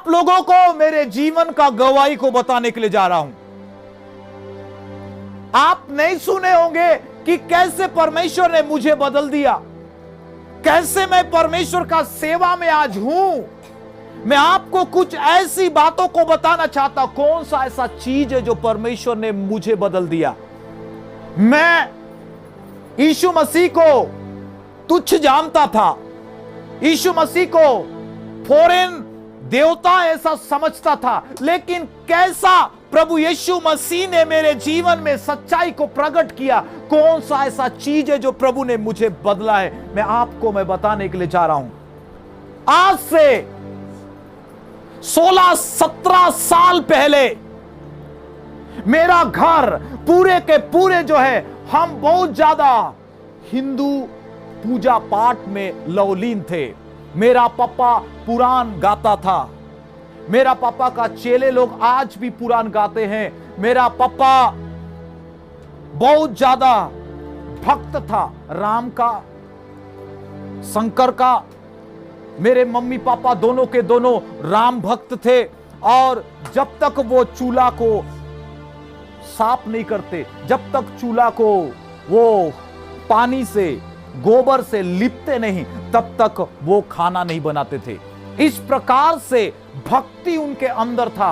आप लोगों को मेरे जीवन का गवाही को बताने के लिए जा रहा हूं। आप नहीं सुने होंगे कि कैसे परमेश्वर ने मुझे बदल दिया, कैसे मैं परमेश्वर का सेवा में आज हूं। मैं आपको कुछ ऐसी बातों को बताना चाहता हूं। कौन सा ऐसा चीज है जो परमेश्वर ने मुझे बदल दिया। मैं यीशु मसीह को तुच्छ जानता था, यीशु मसीह को फॉरेन देवता ऐसा समझता था, लेकिन कैसा प्रभु यीशु मसीह ने मेरे जीवन में सच्चाई को प्रकट किया। कौन सा ऐसा चीज है जो प्रभु ने मुझे बदला है, मैं बताने के लिए जा रहा हूं। आज से 16-17 साल पहले मेरा घर पूरे के पूरे जो है, हम बहुत ज्यादा हिंदू पूजा पाठ में लवलीन थे। मेरा पापा पुराण गाता था। मेरा पापा का चेले लोग आज भी पुराण गाते हैं। मेरा पापा बहुत ज्यादा भक्त था राम का, शंकर का। मेरे मम्मी पापा दोनों के दोनों राम भक्त थे। और जब तक वो चूल्हा को साफ नहीं करते, जब तक चूल्हा को वो पानी से, गोबर से लिपते नहीं, तब तक वो खाना नहीं बनाते थे। इस प्रकार से भक्ति उनके अंदर था।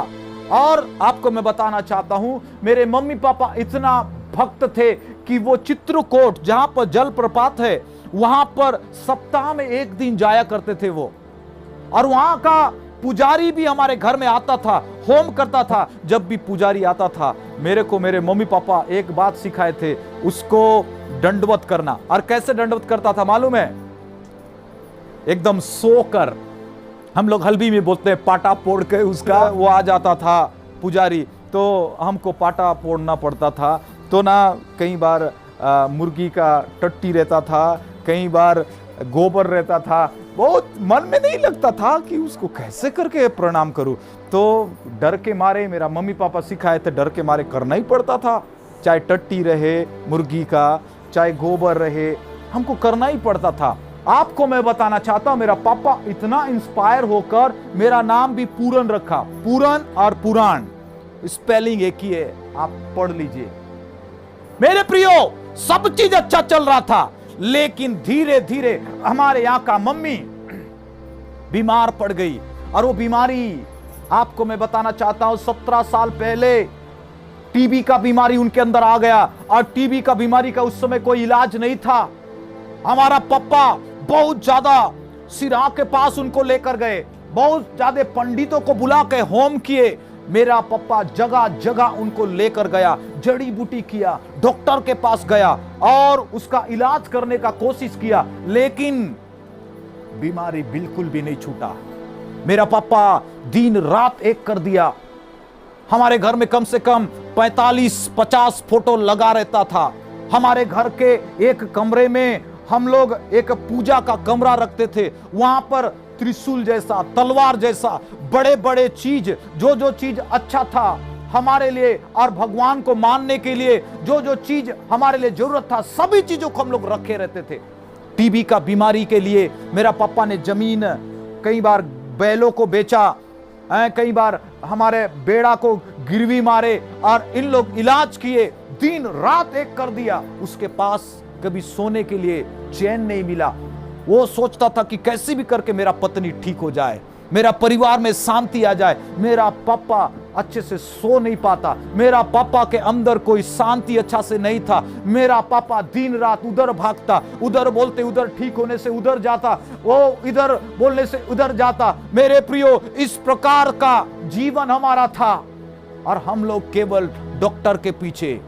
और आपको मैं बताना चाहता हूं, मेरे मम्मी पापा इतना भक्त थे कि वो चित्रकूट, जहां पर जलप्रपात है, वहां पर सप्ताह में एक दिन जाया करते थे वो। और वहां का पुजारी भी हमारे घर में आता था, होम करता था। जब भी पुजारी आता था, मेरे को मेरे मम्मी पापा एक बात सिखाए थे, उसको दंडवत करना। और कैसे दंडवत करता था मालूम है? एकदम सोकर, हम लोग हल्बी में बोलते हैं, पाटा फोड़ के उसका वो आ जाता था पुजारी, तो हमको पाटा फोड़ना पड़ता था। तो ना कई बार मुर्गी का टट्टी रहता था, कई बार गोबर रहता था। बहुत मन में नहीं लगता था कि उसको कैसे करके प्रणाम करूं। तो डर के मारे, मेरा मम्मी पापा सिखाए थे, डर के मारे करना ही पड़ता था। चाहे टट्टी रहे मुर्गी का, चाहे गोबर रहे, हमको करना ही पड़ता था। आपको मैं बताना चाहता हूं, मेरा पापा इतना इंस्पायर होकर मेरा नाम भी पूरन रखा। पूरन और पुराण स्पेलिंग एक ही है, आप पढ़ लीजिए। मेरे प्रियो, सब चीज अच्छा चल रहा था, लेकिन धीरे धीरे हमारे यहां का मम्मी बीमार पड़ गई। और वो बीमारी, आपको मैं बताना चाहता हूं, 17 साल पहले टीबी का बीमारी उनके अंदर आ गया। और टीबी का बीमारी का उस समय कोई इलाज नहीं था। हमारा पापा बहुत ज्यादा सिरा के पास उनको लेकर गए, बहुत ज्यादा पंडितों को बुला के होम किए। मेरा पापा जगह जगह उनको लेकर गया, जड़ी बूटी किया, डॉक्टर के पास गया और उसका इलाज करने का कोशिश किया, लेकिन बीमारी बिल्कुल भी नहीं छूटा। मेरा पापा दिन रात एक कर दिया। हमारे घर में कम से कम 45-50 फोटो लगा रहता था। हमारे घर के एक कमरे में हम लोग एक पूजा का कमरा रखते थे। वहां पर त्रिशूल जैसा, तलवार जैसा, बड़े बड़े चीज, जो जो चीज अच्छा था हमारे लिए और भगवान को मानने के लिए, जो जो चीज हमारे लिए जरूरत था, सभी चीजों को हम लोग रखे रहते थे। टीबी का बीमारी के लिए मेरा पापा ने जमीन, कई बार बैलों को बेचा, कई बार हमारे बेड़ा को गिरवी मारे और इन लोग इलाज किए, दिन रात एक कर दिया। उसके पास कभी सोने के लिए चैन नहीं मिला। वो सोचता था कि कैसे भी करके मेरा पत्नी ठीक हो जाए, मेरा परिवार में शांति आ जाए। मेरा पापा अच्छे से सो नहीं पाता, मेरा पापा के अंदर कोई शांति अच्छा से नहीं था। मेरा पापा दिन रात उधर भागता, उधर बोलते उधर ठीक होने से उधर जाता, वो इधर बोलने से उधर जाता। मेरे प्रियो, इस प्रकार का जीवन हमारा था और हम लोग केवल डॉक्टर के पीछे,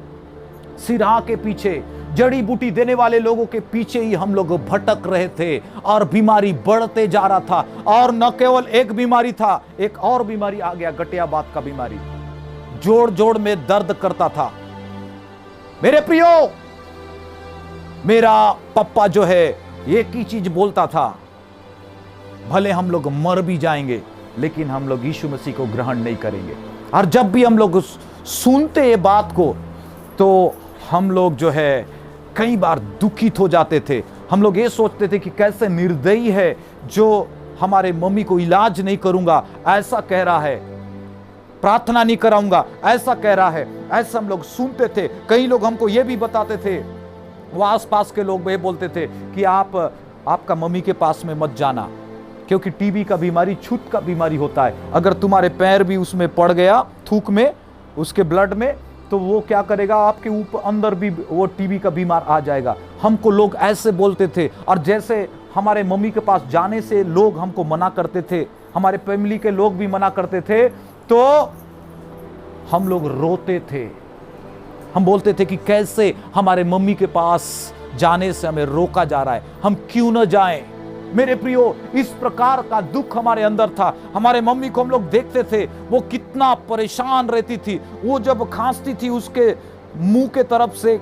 सिरहा के पीछे, जड़ी बूटी देने वाले लोगों के पीछे ही हम लोग भटक रहे थे और बीमारी बढ़ते जा रहा था। और न केवल एक बीमारी था, एक और बीमारी आ गया, गठियाबात का बीमारी, जोड़ जोड़ में दर्द करता था। मेरे प्रियो, मेरा पप्पा जो है एक ही चीज बोलता था, भले हम लोग मर भी जाएंगे लेकिन हम लोग यीशु मसीह को ग्रहण नहीं करेंगे। और जब भी हम लोग सुनते ये बात को, तो हम लोग जो है कई बार दुखित हो जाते थे। हम लोग ये सोचते थे कि कैसे निर्दयी है जो हमारे मम्मी को इलाज नहीं करूंगा, ऐसा कह रहा है, प्रार्थना नहीं कराऊंगा, ऐसा कह रहा है। ऐसा हम लोग सुनते थे। कई लोग हमको ये भी बताते थे, वो आसपास के लोग ये बोलते थे कि आपका मम्मी के पास में मत जाना, क्योंकि टीबी का बीमारी, छूत का बीमारी होता है। अगर तुम्हारे पैर भी उसमें पड़ गया, थूक में, उसके ब्लड में, तो वो क्या करेगा, आपके ऊपर अंदर भी वो टीबी का बीमार आ जाएगा। हमको लोग ऐसे बोलते थे, और जैसे हमारे मम्मी के पास जाने से लोग हमको मना करते थे, हमारे फैमिली के लोग भी मना करते थे, तो हम लोग रोते थे। हम बोलते थे कि कैसे हमारे मम्मी के पास जाने से हमें रोका जा रहा है, हम क्यों न जाएं। मेरे प्रियो, इस प्रकार का दुख हमारे अंदर था। हमारे मम्मी को हम लोग देखते थे, वो कितना परेशान रहती थी। वो जब खांसती थी, उसके मुंह के तरफ से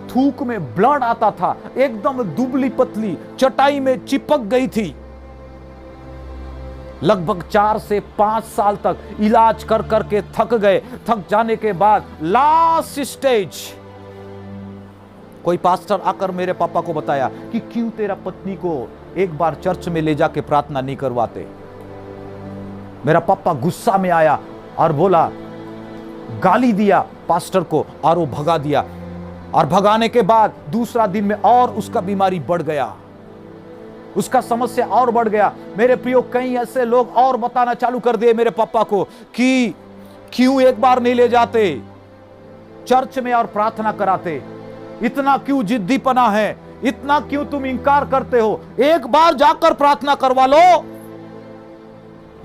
थूक में ब्लड आता था, एकदम दुबली पतली, चटाई में चिपक गई थी। लगभग 4 से 5 साल तक इलाज कर करके थक गए। थक जाने के बाद लास्ट स्टेज, कोई पास्टर आकर मेरे पापा को बताया कि क्यों तेरा पत्नी को एक बार चर्च में ले जाके प्रार्थना नहीं करवाते। मेरा पापा गुस्सा में आया और बोला, गाली दिया पास्टर को, और वो भगा दिया। और भगाने के बाद दूसरा दिन में और उसका बीमारी बढ़ गया, उसका समस्या और बढ़ गया। मेरे प्रियो, कई ऐसे लोग और बताना चालू कर दिए मेरे पापा को कि क्यों एक बार नहीं ले जाते चर्च में और प्रार्थना कराते, इतना क्यों जिद्दीपना है, इतना क्यों तुम इंकार करते हो, एक बार जाकर प्रार्थना करवा लो।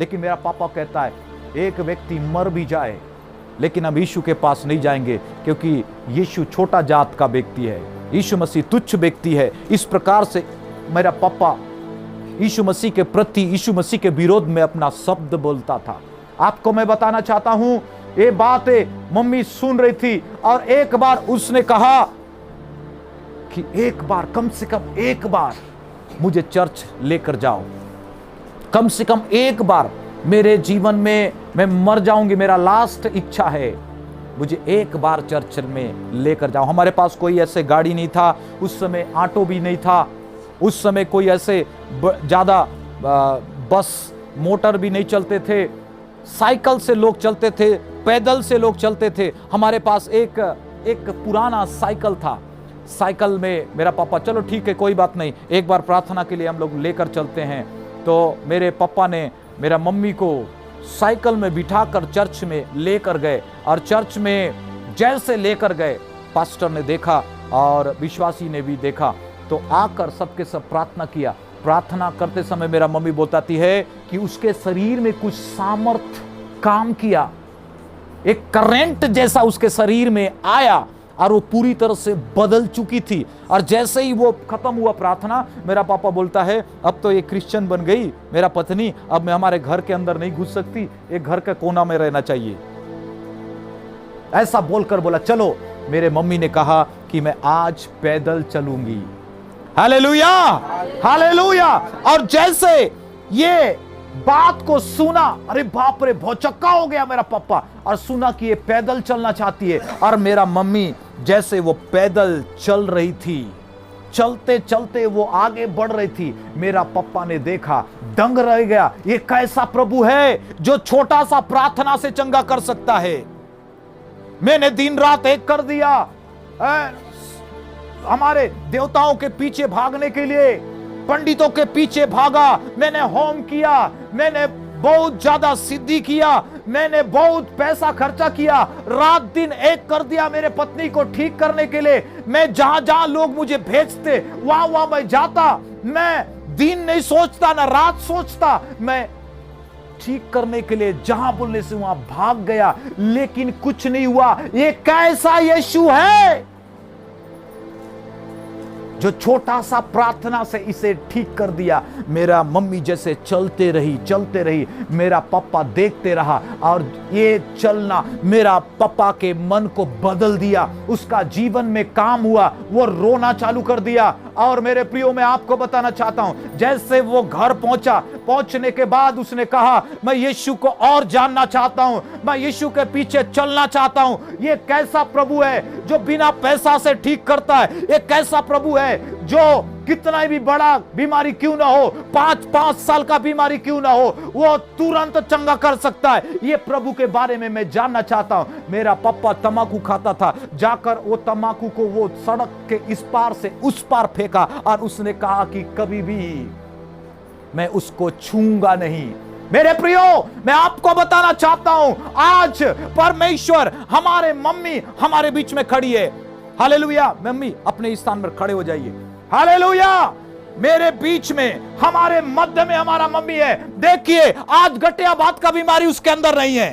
लेकिन मेरा पापा कहता है, एक व्यक्ति मर भी जाए लेकिन हम यीशु के पास नहीं जाएंगे, क्योंकि यीशु छोटा जात का व्यक्ति है, यीशु मसीह तुच्छ व्यक्ति है। इस प्रकार से मेरा पापा यीशु मसीह के प्रति, यीशु मसीह के विरोध में अपना शब्द बोलता था। आपको मैं बताना चाहता हूं, ये बातें मम्मी सुन रही थी, और एक बार उसने कहा कि एक बार, कम से कम एक बार मुझे चर्च लेकर जाओ, कम से कम एक बार मेरे जीवन में, मैं मर जाऊंगी, मेरा लास्ट इच्छा है, मुझे एक बार चर्च में लेकर जाओ। हमारे पास कोई ऐसे गाड़ी नहीं था उस समय, ऑटो भी नहीं था उस समय, कोई ऐसे ज्यादा बस मोटर भी नहीं चलते थे, साइकिल से लोग चलते थे, पैदल से लोग चलते थे। हमारे पास एक पुराना साइकिल था। साइकिल में मेरा पापा, चलो ठीक है कोई बात नहीं, एक बार प्रार्थना के लिए हम लोग लेकर चलते हैं। तो मेरे पापा ने मेरा मम्मी को साइकिल में बिठाकर चर्च में लेकर गए, और चर्च में जैसे लेकर गए, पास्टर ने देखा और विश्वासी ने भी देखा, तो आकर सबके सब प्रार्थना किया। प्रार्थना करते समय मेरा मम्मी बताती है कि उसके शरीर में कुछ सामर्थ काम किया, एक करंट जैसा उसके शरीर में आया, और वो पूरी तरह से बदल चुकी थी। और जैसे ही वो खत्म हुआ प्रार्थना, मेरा पापा बोलता है, अब तो ये क्रिश्चियन बन गई मेरा पत्नी, अब मैं हमारे घर के अंदर नहीं घुस सकती, एक घर के कोना में रहना चाहिए। ऐसा बोलकर बोला, चलो। मेरे मम्मी ने कहा कि मैं आज पैदल चलूंगी। Hallelujah, hallelujah. और जैसे ये बात को सुना, अरे बाप रे, भौचक्का हो गया मेरा पापा, और सुना कि ये पैदल चलना चाहती है। और मेरा मम्मी जैसे वो पैदल चल रही थी, चलते चलते वो आगे बढ़ रही थी, मेरा पापा ने देखा, दंग रह गया, ये कैसा प्रभु है जो छोटा सा प्रार्थना से चंगा कर सकता है। मैंने दिन रात एक कर दिया, हमारे देवताओं के पीछे भागने के लिए पंडितों के पीछे भागा, मैंने होम किया, मैंने बहुत ज्यादा सिद्धि किया, मैंने बहुत पैसा खर्चा किया, रात दिन एक कर दिया मेरे पत्नी को ठीक करने के लिए। मैं जहां जहां लोग मुझे भेजते वहां वहां मैं जाता, मैं दिन नहीं सोचता ना रात सोचता, मैं ठीक करने के लिए जहां बोलने से वहां भाग गया, लेकिन कुछ नहीं हुआ। ये कैसा यीशु है जो छोटा सा प्रार्थना से इसे ठीक कर दिया। मेरा मम्मी जैसे चलते रही, मेरा पापा देखते रहा, और ये चलना मेरा पापा के मन को बदल दिया, उसका जीवन में काम हुआ, वो रोना चालू कर दिया। और मेरे प्रियो, मैं आपको बताना चाहता हूं, जैसे वो घर पहुंचा, पहुंचने के बाद उसने कहा, मैं यीशु को और जानना चाहता हूं, मैं यीशु के पीछे चलना चाहता हूं। ये कैसा प्रभु है जो बिना पैसा से ठीक करता है, ये कैसा प्रभु है जो कितना भी बड़ा बीमारी क्यों ना हो, 5 साल का बीमारी क्यों ना हो, वो तुरंत चंगा कर सकता है। ये प्रभु के बारे में मैं जानना चाहता हूं। मेरा पापा तंबाकू खाता था, जाकर वो तंबाकू को वो सड़क के इस पार से उस पार फेंका और उसने कहा कि कभी भी मैं उसको छूंगा नहीं। मेरे प्रियो, मैं आपको बताना चाहता हूं, आज परमेश्वर हमारे मम्मी हमारे बीच में खड़ी है। हालेलुया। मम्मी अपने स्थान पर खड़े हो जाइए। हालेलुया। मेरे बीच में, हमारे मध्य में हमारा मम्मी है। देखिए, आज गठियाबात का बीमारी उसके अंदर नहीं है।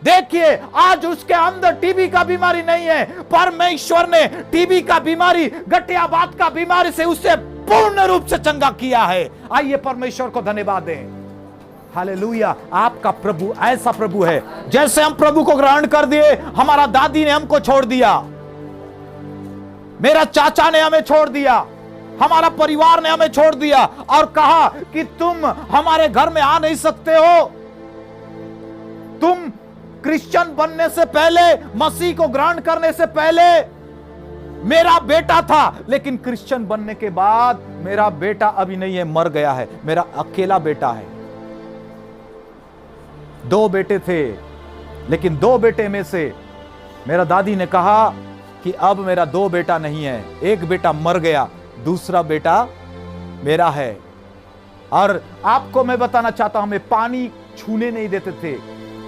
देखिए, आज उसके अंदर टीबी का बीमारी नहीं है। परमेश्वर ने टीबी का बीमारी, गठियाबात का बीमारी से उसे पूर्ण रूप से चंगा किया है। आइए परमेश्वर को धन्यवाद दें। हालेलुया। आपका प्रभु ऐसा प्रभु है, जैसे हम प्रभु को ग्रहण कर दिए, हमारा दादी ने हमको छोड़ दिया, मेरा चाचा ने हमें छोड़ दिया, हमारा परिवार ने हमें छोड़ दिया और कहा कि तुम हमारे घर में आ नहीं सकते हो। तुम क्रिश्चियन बनने से पहले, मसीह को ग्रहण करने से पहले मेरा बेटा था, लेकिन क्रिश्चियन बनने के बाद मेरा बेटा अभी नहीं है, मर गया है, मेरा अकेला बेटा है। 2 बेटे थे, लेकिन 2 बेटे में से मेरा दादी ने कहा कि अब मेरा 2 बेटा नहीं है, एक बेटा मर गया, दूसरा बेटा मेरा है। और आपको मैं बताना चाहता हूं, हमें पानी छूने नहीं देते थे।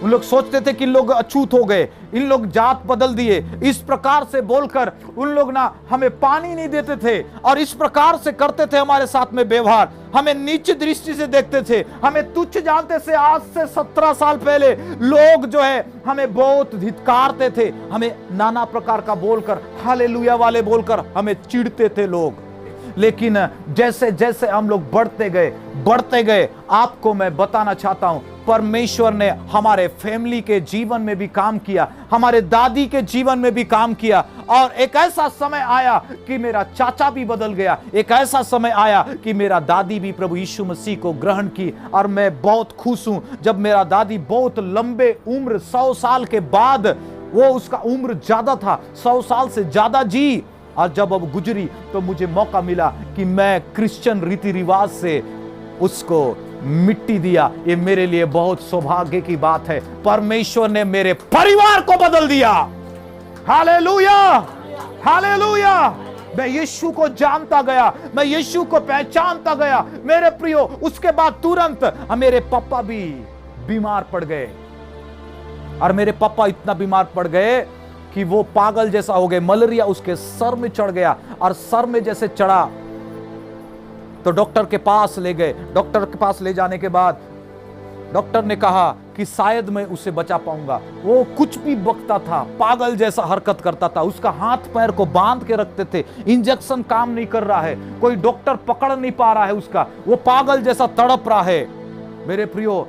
उन लोग सोचते थे कि इन लोग अछूत हो गए, इन लोग जात बदल दिए, इस प्रकार से बोलकर उन लोग ना हमें पानी नहीं देते थे और इस प्रकार से करते थे हमारे साथ में व्यवहार। हमें नीच दृष्टि से देखते थे, हमें तुच्छ जानते थे। आज से 17 साल पहले लोग जो है हमें बहुत धिक्कारते थे, हमें नाना प्रकार का बोलकर, हालेलुया वाले बोलकर हमें चिढ़ते थे लोग। लेकिन जैसे जैसे हम लोग बढ़ते गए, आपको मैं बताना चाहता हूं, परमेश्वर ने हमारे फैमिली के जीवन में भी काम किया, हमारे दादी के जीवन में भी काम किया। और एक ऐसा समय आया कि मेरा चाचा भी बदल गया, एक ऐसा समय आया कि मेरा दादी भी प्रभु यीशु मसीह को ग्रहण की। और मैं बहुत खुश हूं, जब मेरा दादी बहुत लंबे उम्र, 100 साल के बाद, वो उसका उम्र ज्यादा था, 100 साल से ज्यादा जी, और जब अब गुजरी तो मुझे मौका मिला कि मैं क्रिश्चियन रीति रिवाज से उसको मिट्टी दिया। ये मेरे लिए बहुत सौभाग्य की बात है। परमेश्वर ने मेरे परिवार को बदल दिया। Hallelujah, hallelujah. मैं यीशु को जानता गया, मैं यीशु को पहचानता गया। मेरे प्रियो, उसके बाद तुरंत मेरे पापा भी बीमार पड़ गए, और मेरे पापा इतना बीमार पड़ गए कि वो पागल जैसा हो गए। मलेरिया उसके सर में चढ़ गया, और सर में जैसे चढ़ा तो डॉक्टर के पास ले गए। डॉक्टर के पास ले जाने के बाद डॉक्टर ने कहा कि शायद मैं उसे बचा पाऊंगा। वो कुछ भी बकता था, पागल जैसा हरकत करता था, उसका हाथ पैर को बांध के रखते थे, इंजेक्शन काम नहीं कर रहा है, कोई डॉक्टर पकड़ नहीं पा रहा है उसका, वो पागल जैसा तड़प रहा है। मेरे प्रियो,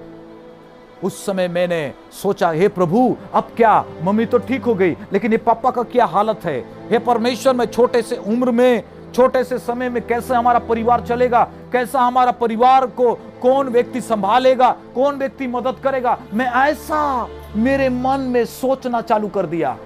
उस समय मैंने सोचा, हे प्रभु, अब क्या, मम्मी तो ठीक हो गई, लेकिन ये पापा का क्या हालत है। हे परमेश्वर, मैं छोटे से उम्र में, छोटे से समय में कैसे हमारा परिवार चलेगा, कैसा हमारा परिवार को कौन व्यक्ति संभालेगा, कौन व्यक्ति मदद करेगा। मैं ऐसा मेरे मन में सोचना चालू कर दिया,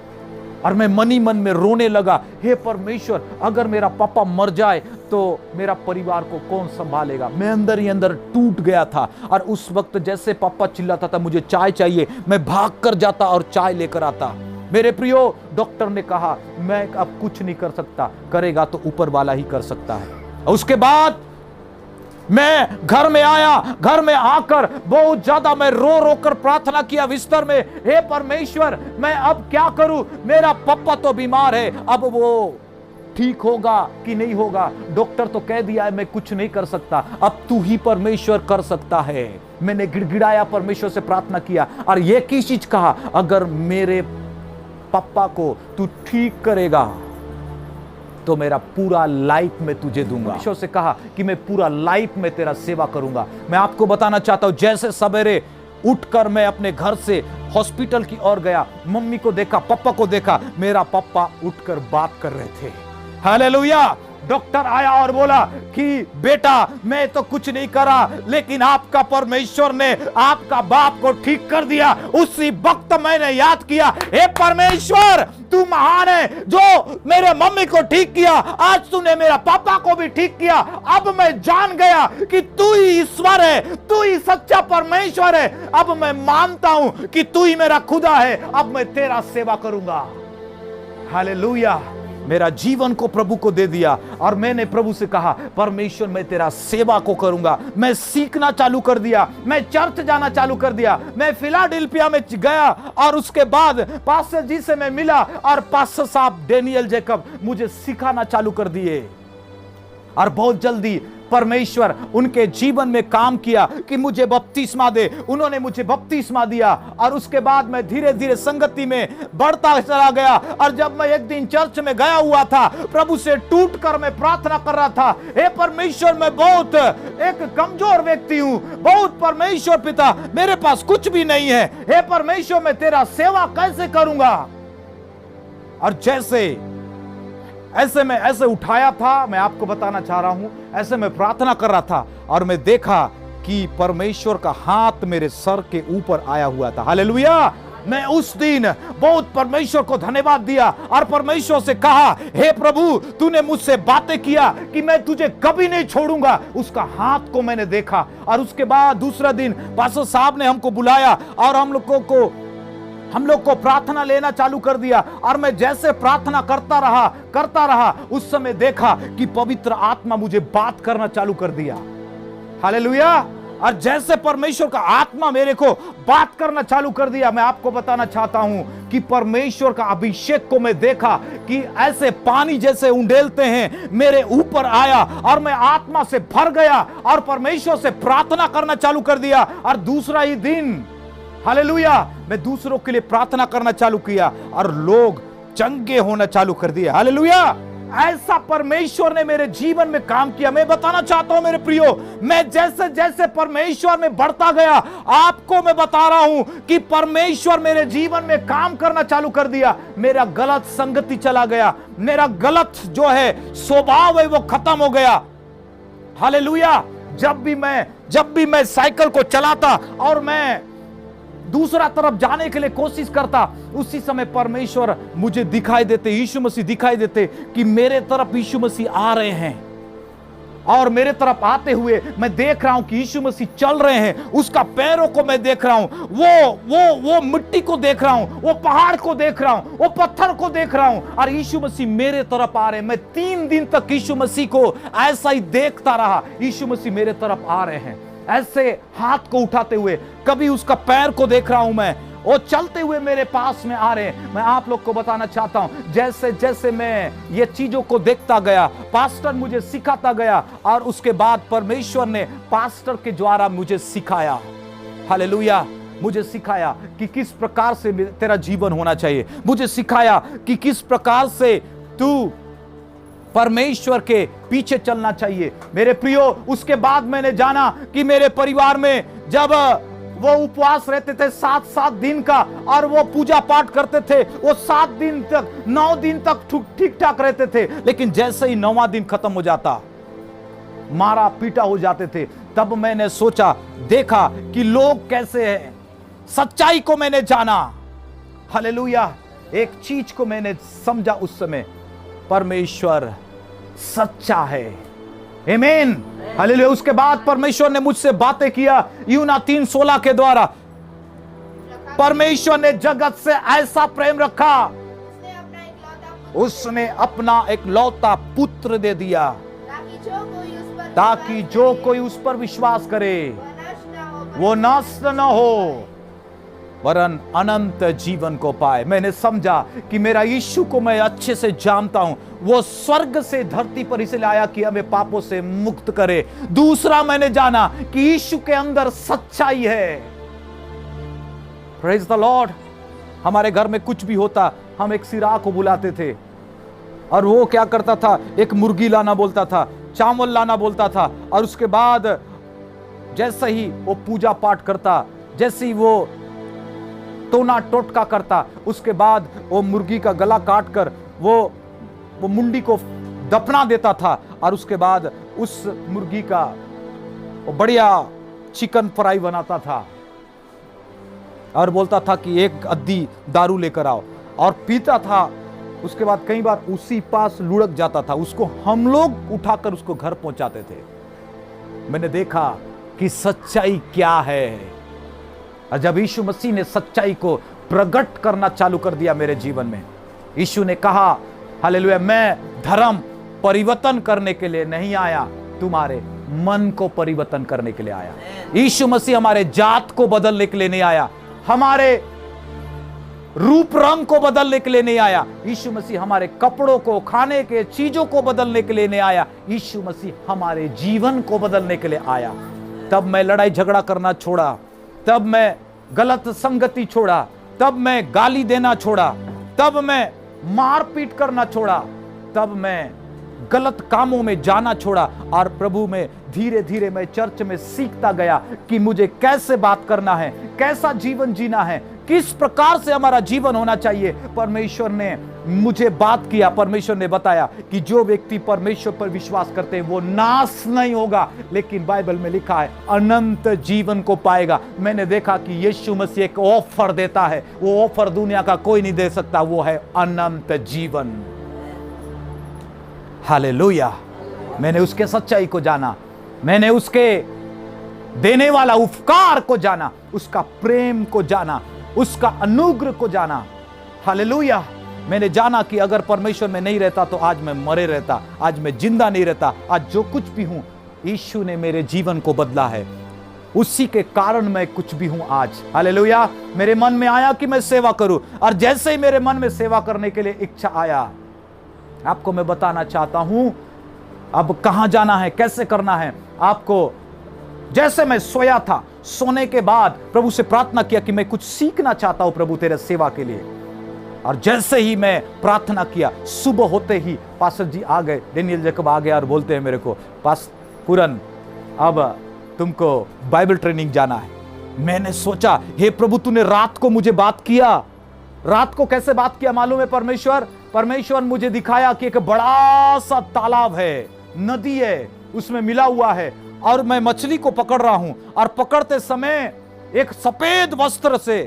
और मैं मनी मन में रोने लगा, हे परमेश्वर, अगर मेरा पापा मर जाए तो मेरा परिवार को कौन संभालेगा। मैं अंदर ही अंदर टूट गया था। और उस वक्त जैसे पापा चिल्लाता था, मुझे चाय चाहिए, मैं भाग कर जाता और चाय लेकर आता। मेरे प्रियो, डॉक्टर ने कहा मैं अब कुछ नहीं कर सकता, करेगा तो ऊपर वाला ही कर सकता है। उसके बाद मैं घर में आया, घर में आकर बहुत ज्यादा मैं रो रो कर प्रार्थना किया बिस्तर में, हे परमेश्वर, मैं अब क्या करूं, मेरा पापा तो बीमार है, अब वो ठीक होगा कि नहीं होगा। डॉक्टर तो कह दिया है मैं कुछ नहीं कर सकता, अब तू ही परमेश्वर कर सकता है। मैंने गिड़गिड़ाया, परमेश्वर से प्रार्थना किया, और ये की चीज कहा, अगर मेरे पापा को तू ठीक करेगा तो मेरा पूरा लाइफ में तुझे दूंगा। ईश्वर से कहा कि मैं पूरा लाइफ में तेरा सेवा करूंगा। मैं आपको बताना चाहता हूं, जैसे सवेरे उठकर मैं अपने घर से हॉस्पिटल की ओर गया, मम्मी को देखा, पापा को देखा, मेरा पापा उठकर बात कर रहे थे। हालेलुया। डॉक्टर आया और बोला कि बेटा मैं तो कुछ नहीं करा, लेकिन आपका परमेश्वर ने आपका बाप को ठीक कर दिया। उसी वक्त मैंने याद किया, हे परमेश्वर तू महान है, जो मेरे मम्मी को ठीक किया, आज तूने मेरा पापा को भी ठीक किया। अब मैं जान गया कि तू ही ईश्वर है, तू ही सच्चा परमेश्वर है। अब मैं मानता हूं कि तू ही मेरा खुदा है। अब मैं तेरा सेवा करूंगा। हालेलुया। मेरा जीवन को प्रभु को दे दिया और मैंने प्रभु से कहा, परमेश्वर मैं तेरा सेवा को करूंगा। मैं सीखना चालू कर दिया, मैं चर्च जाना चालू कर दिया। मैं फिलाडेल्फिया में गया और उसके बाद पास्टर जी से मैं मिला और पास्टर साहब डेनियल जैकब मुझे सिखाना चालू कर दिए। और बहुत जल्दी परमेश्वर उनके जीवन में काम किया कि मुझे बपतिस्मा दे। उन्होंने मुझे बपतिस्मा दिया और उसके बाद मैं धीरे धीरे संगति में बढ़ता चला गया। और जब मैं एक दिन चर्च में गया हुआ था, प्रभु से टूट कर मैं प्रार्थना कर रहा था, हे परमेश्वर मैं बहुत एक कमजोर व्यक्ति हूं, बहुत परमेश्वर पिता मेरे पास कुछ भी नहीं है, हे परमेश्वर मैं तेरा सेवा कैसे करूंगा। और ऐसे मैं ऐसे उठाया था, मैं आपको बताना चाह रहा हूं, ऐसे मैं प्रार्थना कर रहा था और मैं देखा कि परमेश्वर का हाथ मेरे सर के ऊपर आया हुआ था। हालेलुया। मैं उस दिन बहुत परमेश्वर को धन्यवाद दिया और परमेश्वर से कहा, हे प्रभु तूने मुझसे बातें किया कि मैं तुझे कभी नहीं छोड़ूंगा। उसका हाथ को मैंने देखा और उसके बाद दूसरा दिन पास्टर साहब ने हमको बुलाया और हम लोग को प्रार्थना लेना चालू कर दिया। और मैं जैसे प्रार्थना करता रहा उस समय देखा कि पवित्र आत्मा मुझे बात करना चालू कर दिया। हालेलुया। और जैसे परमेश्वर का आत्मा मेरे को बात करना चालू कर दिया, मैं आपको बताना चाहता हूं कि परमेश्वर का अभिषेक को मैं देखा कि ऐसे पानी जैसे उंडेलते हैं मेरे ऊपर आया और मैं आत्मा से भर गया और परमेश्वर से प्रार्थना करना चालू कर दिया। और दूसरा ही दिन हालेलुया मैं दूसरों के लिए प्रार्थना करना चालू किया और लोग चंगे होना चालू कर दिए। हालेलुया। ऐसा परमेश्वर ने मेरे जीवन में काम किया। मैं बताना चाहता हूं मेरे प्रियो, मैं जैसे जैसे परमेश्वर में बढ़ता गया, आपको मैं बता रहा हूं कि परमेश्वर मेरे जीवन में काम करना चालू कर दिया। मेरा गलत संगति चला गया, मेरा गलत जो है स्वभाव है वो खत्म हो गया। हालेलुया। जब भी मैं साइकिल को चलाता और मैं दूसरा तरफ जाने के लिए कोशिश करता, उसी समय परमेश्वर मुझे दिखाई देते, यीशु मसीह दिखाई देते कि मेरे तरफ यीशु मसीह आ रहे हैं। और मेरे तरफ आते हुए मैं देख रहा हूं कि यीशु मसीह चल रहे हैं, उसका पैरों को मैं देख रहा हूं, वो मिट्टी को देख रहा हूं, वो पहाड़ को देख रहा हूं, वो पत्थर को देख रहा हूं और यीशु मसीह मेरे तरफ आ रहे हैं। मैं 3 दिन तक यीशु मसीह को ऐसा ही देखता रहा, यीशु मसीह मेरे तरफ आ रहे हैं ऐसे हाथ को उठाते हुए। कभी उसका पैर को देख रहा हूं मैं, वो चलते हुए मेरे पास में आ रहे हैं। मैं आप लोग को बताना चाहता हूं, जैसे जैसे मैं ये चीजों को देखता गया, पास्टर मुझे सिखाता गया और उसके बाद परमेश्वर ने पास्टर के द्वारा मुझे सिखाया। हालेलुया। मुझे सिखाया कि किस प्रकार से तेरा जीवन होना चाहिए, मुझे सिखाया कि किस प्रकार से तू परमेश्वर के पीछे चलना चाहिए। मेरे प्रियो, उसके बाद मैंने जाना कि मेरे परिवार में जब वो उपवास रहते थे 7-7 दिन का और वो पूजा पाठ करते थे, वो 7 दिन तक 9 दिन तक ठीक ठाक रहते थे, लेकिन जैसे ही 9वां दिन खत्म हो जाता मारा पीटा हो जाते थे। तब मैंने सोचा, देखा कि लोग कैसे हैं, सच्चाई को मैंने जाना। हालेलुया। एक चीज को मैंने समझा उस समय, परमेश्वर सच्चा है। आमीन। हालेलुया। उसके बाद परमेश्वर ने मुझसे बातें किया यूहन्ना 3:16 के द्वारा। परमेश्वर ने जगत से ऐसा प्रेम रखा, उसने अपना एक लौता पुत्र दे दिया ताकि जो कोई उस पर विश्वास करे वो नष्ट न हो वरन अनंत जीवन को पाए। मैंने समझा कि मेरा यीशु को मैं अच्छे से जानता हूं, वो स्वर्ग से धरती पर इसलिए आया कि हमें पापों से मुक्त करे। दूसरा मैंने जाना कि यीशु के अंदर सच्चाई है। Praise the Lord. हमारे घर में कुछ भी होता, हम एक सिरा को बुलाते थे और वो क्या करता था, एक मुर्गी लाना बोलता था, चावल लाना बोलता था और उसके बाद जैसे ही वो पूजा पाठ करता, जैसे ही वो टोना टोटका करता, उसके बाद वो मुर्गी का गला काट कर वो मुंडी को दफना देता था और उसके बाद उस मुर्गी का वो बढ़िया चिकन फ्राई बनाता था और बोलता था कि एक अद्दी दारू लेकर आओ, और पीता था। उसके बाद कई बार उसी पास लुढ़क जाता था, उसको हम लोग उठाकर उसको घर पहुंचाते थे। मैंने देखा कि सच्चाई क्या है, और जब यीशु मसीह ने सच्चाई को प्रकट करना चालू कर दिया मेरे जीवन में, यीशु ने कहा हालेलुया, मैं धर्म परिवर्तन करने के लिए नहीं आया, तुम्हारे मन को परिवर्तन करने के लिए आया। यीशु मसीह हमारे जात को बदलने के लिए नहीं आया, हमारे रूप रंग को बदलने के लिए नहीं आया। यीशु मसीह हमारे कपड़ों को, खाने के चीजों को बदलने के लिए नहीं आया। यीशु मसीह हमारे जीवन को बदलने के लिए आया। तब मैं लड़ाई झगड़ा करना छोड़ा, तब मैं गलत संगति छोड़ा, तब मैं गाली देना छोड़ा, तब मैं मारपीट करना छोड़ा, तब मैं गलत कामों में जाना छोड़ा, और प्रभु में धीरे धीरे मैं चर्च में सीखता गया कि मुझे कैसे बात करना है, कैसा जीवन जीना है, किस प्रकार से हमारा जीवन होना चाहिए। परमेश्वर ने मुझे बात किया, परमेश्वर ने बताया कि जो व्यक्ति परमेश्वर पर विश्वास करते हैं वो नाश नहीं होगा, लेकिन बाइबल में लिखा है अनंत जीवन को पाएगा। मैंने देखा कि यीशु मसीह एक ऑफर देता है, वो ऑफर दुनिया का कोई नहीं दे सकता, वो है अनंत जीवन। हालेलुया। मैंने उसके सच्चाई को जाना, मैंने उसके देने वाला उपकार को जाना, उसका प्रेम को जाना, उसका अनुग्रह को जाना। हालेलुया। मैंने जाना कि अगर परमेश्वर में नहीं रहता तो आज मैं मरे रहता, आज मैं जिंदा नहीं रहता। आज जो कुछ भी हूं, यीशु ने मेरे जीवन को बदला है, उसी के कारण मैं कुछ भी हूं आज। हालेलुया। मेरे मन में आया कि मैं सेवा करूं, और जैसे ही मेरे मन में सेवा करने के लिए इच्छा आया, आपको मैं बताना चाहता हूं अब कहां जाना है, कैसे करना है आपको। जैसे मैं सोया था, सोने के बाद प्रभु से प्रार्थना किया कि मैं कुछ सीखना चाहता हूं प्रभु तेरे सेवा के लिए, और जैसे ही मैं प्रार्थना किया, सुबह होते ही पास्टर जी आ गए, डेनियल जैकब आ गए और बोलते हैं मेरे को, पास पूरन अब तुमको बाइबल ट्रेनिंग जाना है। मैंने सोचा हे प्रभु तूने रात को मुझे बात किया। रात को कैसे बात किया मालूम है? परमेश्वर मुझे दिखाया कि एक बड़ा सा तालाब है, नदी है, उसमें मिला हुआ है, और मैं मछली को पकड़ रहा हूं, और पकड़ते समय एक सफेद वस्त्र से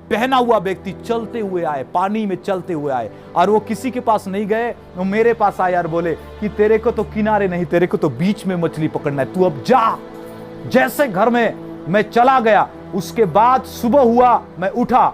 पहना हुआ व्यक्ति चलते हुए आए, पानी में चलते हुए आए, और वो किसी के पास नहीं गए, वो मेरे पास आए और बोले कि तेरे को तो किनारे नहीं, तेरे को तो बीच में मछली पकड़ना है, तू अब जा। जैसे घर में मैं चला गया, उसके बाद सुबह हुआ, मैं उठा,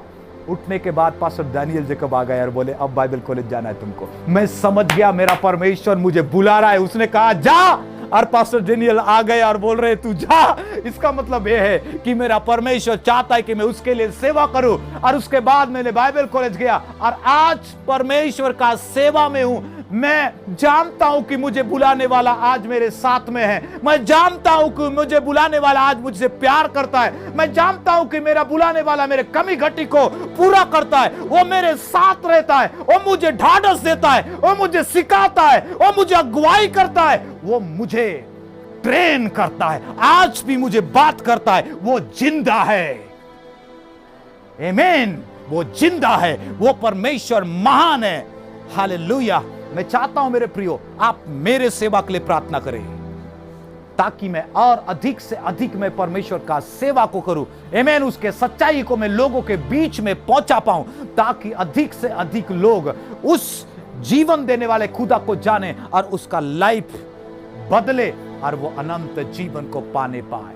उठने के बाद पास्टर डेनियल जैकब आ गए और बोले अब बाइबल कॉलेज जाना है तुमको। मैं समझ गया मेरा परमेश्वर मुझे बुला रहा है, उसने कहा जा, और पास्टर डेनियल आ गए और बोल रहे तू जा। इसका मतलब यह है कि मेरा परमेश्वर चाहता है कि मैं उसके लिए सेवा करूं। और उसके बाद मैंने बाइबल कॉलेज गया, और आज परमेश्वर का सेवा में हूं। मैं जानता हूं कि मुझे बुलाने वाला आज मेरे साथ में है। मैं जानता हूं कि मुझे बुलाने वाला आज मुझसे प्यार करता है। मैं जानता हूं कि मेरा बुलाने वाला मेरे कमी घटी को पूरा करता है। वो मेरे साथ रहता है, वो मुझे ढाढ़स देता है, वो मुझे सिखाता है, वो मुझे अगुवाई करता है, वो मुझे ट्रेन करता है, आज भी मुझे बात करता है। वो जिंदा है। आमीन। वो जिंदा है, वो परमेश्वर महान है। हालेलुया। मैं चाहता हूं मेरे प्रियो आप मेरे सेवा के लिए प्रार्थना करें, ताकि मैं और अधिक से अधिक मैं परमेश्वर का सेवा को करूं। आमीन। उसके सच्चाई को मैं लोगों के बीच में पहुंचा पाऊं, ताकि अधिक से अधिक लोग उस जीवन देने वाले खुदा को जाने और उसका लाइफ बदले और वो अनंत जीवन को पाने पाए।